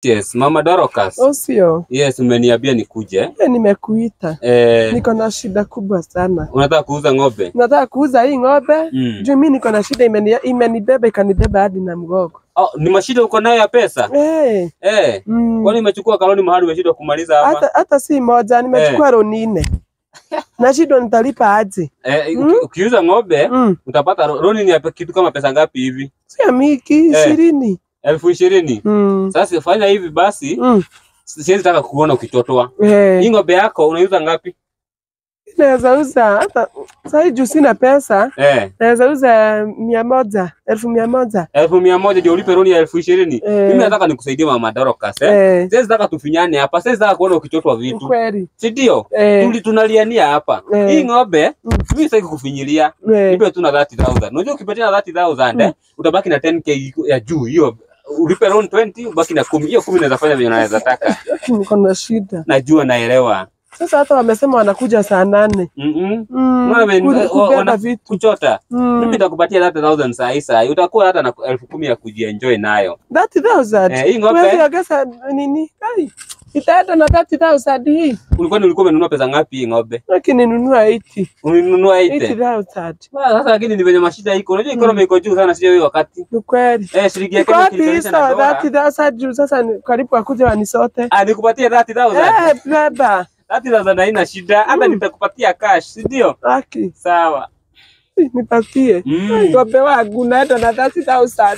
Yes, Mama Dorcas. Osio. Yes, umeniambia nikuje. Nimekuita. Niko na shida kubwa sana. Unataka kuuza ng'ombe? Nataka kuuza hii ng'ombe. Juu mimi niko na shida imenibeba ikanibeba hadi na mgogo. Oh, ni mashida uko nayo ya pesa? Kwani umechukua kaloni mahali umeshindwa kumaliza hapa? Hata si moja, nimechukua loni 4. Na shida nitalipa aje? Ukiuza ng'ombe utapata loni ni kitu kama pesa ngapi hivi? Sio miki 20. 20,000. Sasa fanya hivi basi. Siwezi taka kuona ukitotoa. Hii ng'ombe yako unauza ngapi? Naweza uza hata sasa juu sina pesa. Naweza uza 100, 1,100. 1,100 ndio ulipe loni ya 20,000. Mimi nataka nikusaidie Mama Dorcas. Siwezi nataka tufinyane hapa. Siwezi nataka kuona ukitotoa vitu. Kweli. Si ndio? Tunaliania hapa. Hii ng'ombe mimi sitaki kufinyilia. Nipe tu na 30,000. Unajua ukipatia 30,000 utabaki na 10k ya juu hiyo. Ulipe loan 20 ubaki na 10. Hiyo 10 inaweza fanya vile unaweza taka. Niko na shida. Najua naelewa. Sasa hata wamesema wanakuja saa 8. Wana kuchota. Mimi nitakupatia 30,000 saa hii. Utakuwa hata na 10,000 ya kujienjoy nayo. 30,000. Hii ng'ombe. Wewe ongeza nini? Kai. Itaenda na 30,000 hii. Ulikuwa umenunua pesa ngapi hii ng'ombe? Lakini ninunua 80. Ulinunua 80,000. Sasa lakini ni venye mashida iko. Unajua economy iko juu sana sio hiyo wakati. Ni kweli. Shilingi ya Kenya ikilinganisha na dola. 30,000 juu sasa karibu akuje wanisote. Nikupatie 30,000. Baba. 30,000 haina shida. Hata nitakupatia cash, si ndio? Haki. Sawa. Nipatie. Ng'ombe wangu naenda na 30,000.